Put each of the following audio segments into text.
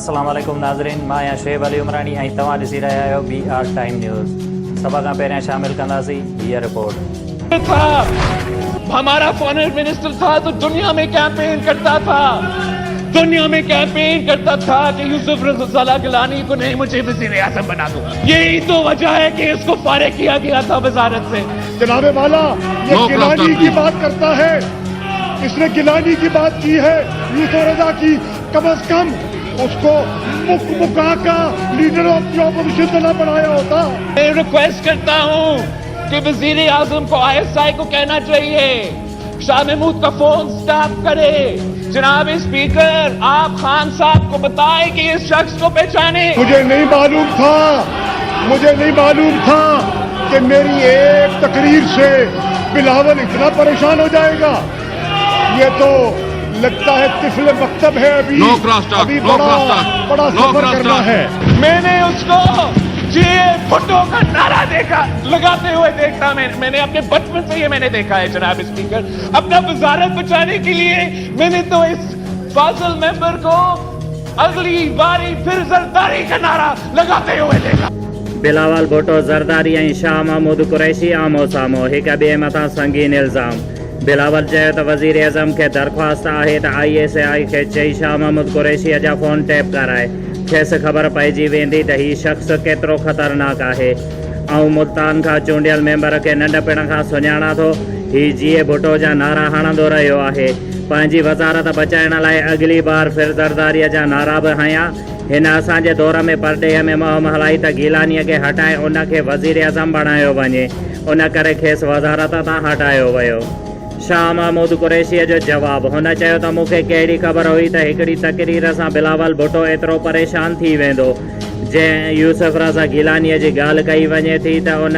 अस्सलाम वालेकुम नाज़रीन, मां आहियां शुएब अली उमरानी ऐं तव्हां ॾिसी रहिया आहियो BR टाइम न्यूज़। सभ खां पहिरियां शामिल कंदासीं हीअ रिपोर्ट। हमारा फॉरेन मिनिस्टर था तो दुनिया में कैंपेन करता था, कि यूसुफ रज़ा गिलानी को नहीं, मुझे वज़ीर आज़म बना दो। यही तो वजह है कि इसको फारिग किया गया था वजारत से। जनाबे वाला ये गिलानी की बात करता है, इसने गिलानी की बात की है, यूसुफ रज़ा की कम अज कम उसको मुका का लीडर ऑफ द ऑपोजिशन तो ना बनाया होता। मैं रिक्वेस्ट करता हूँ कि वज़ीर आज़म को ISI को कहना चाहिए शाह महमूद का फोन स्टॉप करे। जनाब स्पीकर, आप खान साहब को बताएं कि इस शख्स को पहचाने। मुझे नहीं मालूम था कि मेरी एक तकरीर से बिलावल इतना परेशान हो जाएगा। ये तो लगता है तिफले मकतब है, अभी बड़ा सफर करना है। मैंने उसको भुट्टो का नारा लगाते हुए देखा। मैंने अपने बचपन से ये मैंने देखा है जनाब स्पीकर। अपना वजारत बचाने के लिए मैंने तो इस फाजिल मेंबर को अगली बारी फिर जरदारी का नारा लगाते हुए देखा। बिलावल भुट्टो ज़रदारी ऐं शाह महमूद कुरैशी आमो साम्हूं हिक ॿिए मथां संगीन इल्ज़ाम। बिलावल चयो त वज़ीर आज़म खे दरख़्वास्त आहे त ISI खे चई शाह महमूद कुरैशीअ जा फ़ोन टैप कराए। खेसि ख़बर पइजी वेंदी त हीउ शख़्स केतिरो ख़तरनाक आहे। ऐं मुल्तान खां चूंडियल मेंबर खे नंढपिण खां सुञाणा थो। हीउ जीए भुट्टो जा नारा हणंदो रहियो आहे। पंहिंजी वज़ारत बचाइण लाइ अॻिली बार फिर ज़रदारीअ जा नारा बि हंया। हिन असांजे दौर में परॾेह में मुहिम हलाई त गिलानीअ खे हटाए उनखे वज़ीर आज़म बणायो वञे। उन करे खेसि वज़ारत तां हटायो वियो। शाह महमूद कुरैशीअ जो जवाबु। हुन चयो त मूंखे कहिड़ी ख़बर हुई त हिकिड़ी तकरीर सां बिलावल भुट्टो एतिरो परेशान थी वेंदो। जंहिं यूसुफ रज़ा गिलानीअ जी ॻाल्हि कई वञे थी त उन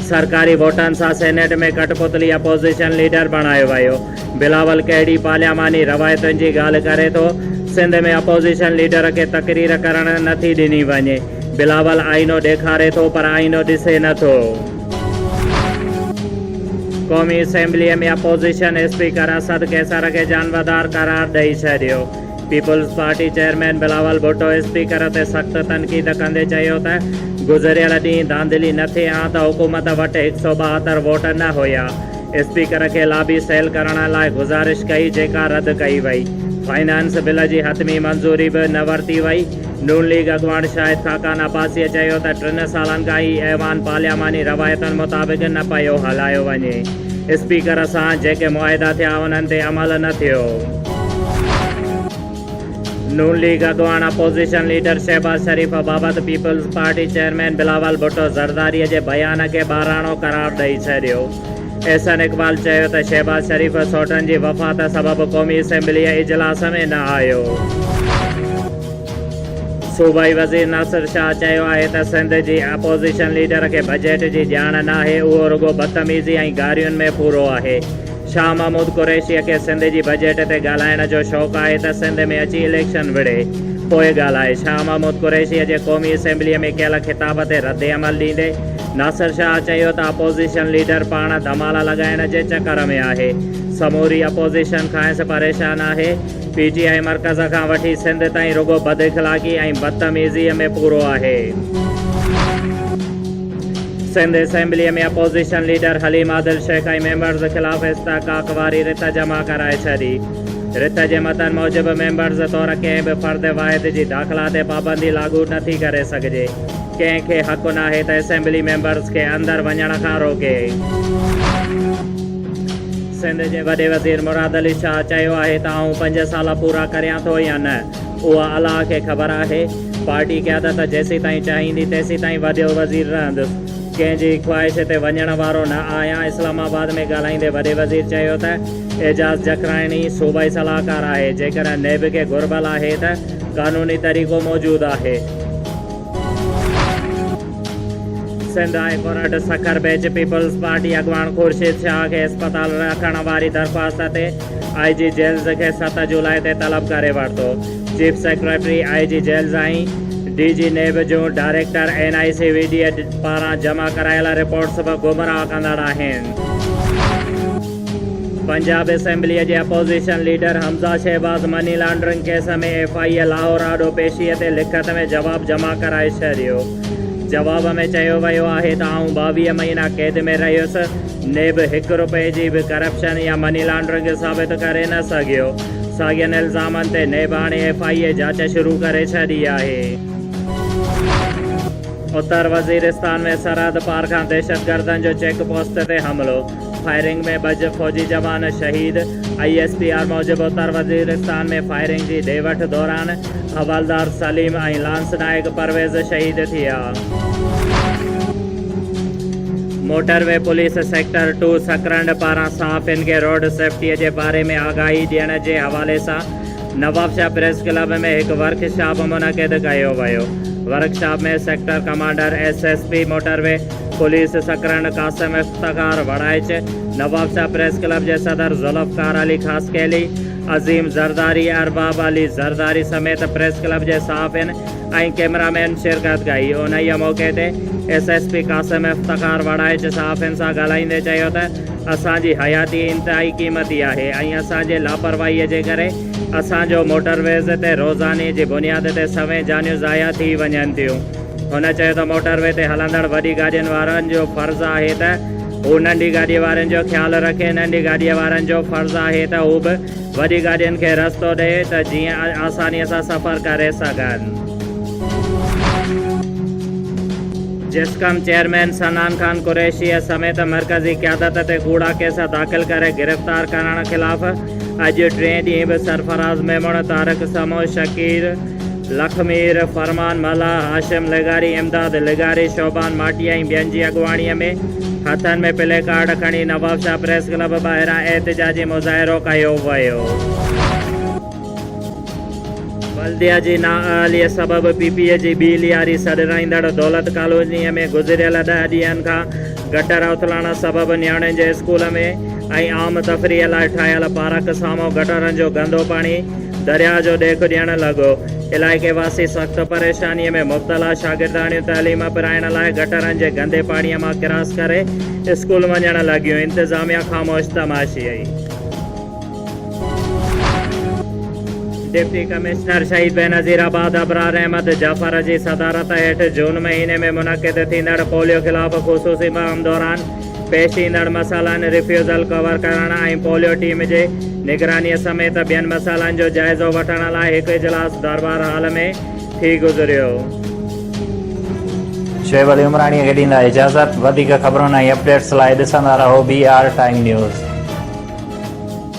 सरकारी वोटनि सां सेनेट में कठपुतली अपोज़िशन लीडर बणायो वियो। बिलावल कहिड़ी पार्लियामानी रवायतुनि जी ॻाल्हि करे थो। सिंध में अपोज़िशन लीडर खे तकरीर करणु नथी ॾिनी वञे। बिलावल आईनो ॾेखारे थो पर आईनो ॾिसे नथो। क़ौमी असेंबलीअ में अपोज़िशन स्पीकर असद कैसर खे जानवदार करार ॾेई छॾियो। Peoples party chairman Bilawal Bhutto speaker ते सख़्त तनक़ीद कंदे चयो त गुज़िरियल ॾींहुं धांधली न थिए हा त हुकूमत वटि 172 वोट न हुया। स्पीकर खे लाबी सेल करण लाइ गुज़ारिश कई जेका रद्द कई वई। फाइनेंस बिल जी हतमी मंज़ूरी बि न वरिती वई। नून लीग अॻवान शाहिद खाकान अब्बासीअ चयो त 3 सालनि खां ई ऐवान पार्लियामानी रवायतुनि मुताबिक़ न पियो हलायो वञे। स्पीकर सां जेके मुआहिदा थिया उन्हनि ते अमल न थियो। नून लीग अॻवान अपोज़िशन लीडर शहबाज शरीफ़ बाबति peoples party chairman Bilawal Bhutto ज़रदारीअ जे बयान खे ॿाराणो करार ॾेई छॾियो। एहसन इक़बाल चयो त शहबाज शरीफ़ सौटनि जी वफ़ात सबबि क़ौमी असेंबलीअ इजलास में न आयो। सूबाई वज़ीर नासिर शाह चयो आहे त सिंध जी अपोज़िशन लीडर खे बजट जी ॼाण न आहे, उहो रुगो बदतमीज़ी ऐं गारियुनि में पूरो आहे। शाह महमूद कुरैशीअ खे सिंध जी बजट ते ॻाल्हाइण जो शौक़ु आहे त सिंध में अची इलेक्शन विढ़े पोइ ॻाल्हाए। शाह महमूद कुरैशीअ जे क़ौमी असेंबलीअ में कयल ख़िताब ते रद्द अमल ॾींदे नासिर शाह चयो त अपोज़िशन लीडर पाण धमाल लॻाइण जे चकर में आहे। समूरी अपोज़िशन खां परेशान आहे। PTI मर्कज़ खां वठी सिंध ताईं रुगो बद इख़लाक़ी ऐं बदतमीज़ीअ में पूरो आहे। सिंध असेंबलीअ में अपोज़िशन लीडर हलीम आदिल शेख ऐं मेंबर्स ख़िलाफ़ इस्तिक़ाक़ वारी रिथ जमा कराए छॾी। रिथ जे मतन मूजिबि मेंबर्स तौरु कंहिं बि फ़र्द वाहिद जी दाख़िला ते पाबंदी लागू नथी करे सघिजे। कंहिंखे हक़ु नाहे त असेंबली मेंबर्स खे अंदरि वञण खां रोके। सिंध जे वॾे वज़ीर मुराद अली शाह चयो आहे त आऊं 5 साल पूरा करियां थो या न, उहा अलाह खे ख़बर आहे। पार्टी क़यादत जेसीं ताईं चाहींदी तेसीं ताईं वॾो वज़ीर रहंदुसि। कंहिंजी ख़्वाहिश ते वञण वारो न आहियां। इस्लामाबाद में ॻाल्हाईंदे वॾे वज़ीर चयो त एजाज़ जखराणी सूबाई सलाहकार आहे। जेकॾहिं नेब खे घुर्बल आहे त क़ानूनी तरीक़ो मौजूदु आहे। सिंध हाई कोर्ट सखर बेच पीपल्स पार्टी अॻवान खुर्शीद शाह खे अस्पताल रखण वारी दरख़्वास्त ते IG जेल्स खे 7 जुलाई ते तलब करे वरितो। चीफ सेक्रेटरी IG जेल्स ऐं DG नेब जूं डायरेक्टर NIC VDA पारां जमा करायल रिपोर्ट्स बि गुमराह कंदड़ आहिनि। पंजाब असेंबली जे opposition leader Hamza Shahbaz money laundering case में FIA लाहौर आॾो पेशीअ ते लिखत में जवाब जमा कराए छॾियो। जवाब में चयो वियो आहे त आउं 22 महीना कैद में रहियुसि ने बि $1 जी बि करप्शन या मनी लॉन्ड्रिंग साबित करे न सघियो। साॻियनि इल्ज़ामनि ते नेब हाणे FIA जांच शुरू करे छॾी आहे। उत्तर वज़ीरिस्तान में सरहद पार खां दहशतगर्दनि जो चेक पोस्ट ते हमिलो, फायरिंग में 2 फौजी जवान शहीद। ISPR मूजिबि उत्तर वज़ीरिस्तान में फायरिंग जी ॾे वठि दौरान हवलदार सलीम ऐं लांस नायक परवेज़ शहीद थिया। मोटरवे पुलिस सेक्टर 2 सकरंड पारां साफ़िन खे रोड सेफ्टीअ जे बारे में आगाही ॾियण जे हवाले सां नवाबशाह प्रेस क्लब में हिकु वर्कशॉप मुनक़िद कयो वियो। वर्कशॉप में sector commander SSP motorway police Sakrand Qasim Iftikhar Waraich, Nawabshah press club जे सदर ज़ुल्फ़कार अली ख़ासकेली, अज़ीम ज़रदारी, अरबाब अली ज़रदारी समेत प्रेस क्लब जे साफ़िन ऐं कैमरामैन शिरकत कई। उन मौक़े ते SSP कासिम इफ्तिखार वड़ाइच साफ़िन सां ॻाल्हाईंदे चयो त असांजी हयाती इंतहाई क़ीमती आहे ऐं असांजे लापरवाहीअ जे करे असांजो मोटरवेज़ ते रोज़ाने जी बुनियाद ते सवें जानियूं ज़ाया थी वञनि थियूं। हुन चयो त मोटरवे ते हलंदड़ वॾी गाॾियुनि वारनि जो फ़र्ज़ु आहे त हू नंढी गाॾीअ वारनि जो ख़्यालु रखे। नंढी गाॾीअ वारनि जो फ़र्ज़ु आहे त हू बि वॾी गाॾियुनि खे रस्तो ॾिए त जीअं आसानीअ सां सफ़र करे सघनि। जिस्कम चेयरमैन सनान खान कुरैशी समेत मरकज़ी क़यादत ते कूड़ा केस दाख़िल करे गिरफ़्तार करण ख़िलाफ़ अॼु 3 ॾींहं बि सरफराज़ मेमून, तारिक समो, शकीर लखमीर, फरमान मला, हाशिम लिगारी, इमदाद लिगारी, शोबान माटिया ऐं ॿियनि जी अॻुवाणीअ में हथनि में प्ले कार्ड खणी नवाबशाह प्रेस क्लब ॿाहिरां एहतिजाजी मुज़ाहिरो कयो वियो। बल्दिया जी नाअहलीअ सबबि PPA जी ॿी लियारी सॾराईंदड़ दौलत कॉलोनीअ में गुज़िरियल 10 ॾींहनि खां गटर उथलण सबबि नियाणियुनि जे स्कूल में ऐं आम तफ़रीह लाइ ठाहियल पार्क साम्हूं गटरनि जो गंदो पाणी दरिया जो ॾेख ॾियणु लॻो। इलाइक़े वासी सख़्तु परेशानीअ में मुब्तला शागिर्दाणियूं तइलीम पिराइण लाइ गटरनि जे गंदे पाणीअ मां क्रॉस करे स्कूल वञणु लॻियूं। इंतिज़ामिया ख़ामोश तमाशी आई। डिप्टी कमिश्नर शहीद बेनज़ीराबाद अबरार अहमद जाफ़र जी सदारत हेठि जून महीने में मुनक़िद थींदड़ पोलियो ख़िलाफ़ ख़ुसूसी मुहिम दौरान पेश ईंदड़ मसाइलनि रिफ्यूज़ल कवर करण ऐं पोलियो टीम जे निगरानीअ समेत ॿियनि मसाइलनि जो जाइज़ो वठण लाइ हिकु इजलास दरबार हाल में थी गुज़रियो। शोएब अली उमराणीअ खे ॾींदा इजाज़त। वधीक ख़बरुनि ऐं अपडेट्स लाइ ॾिसंदा रहो BR टाइम न्यूज़।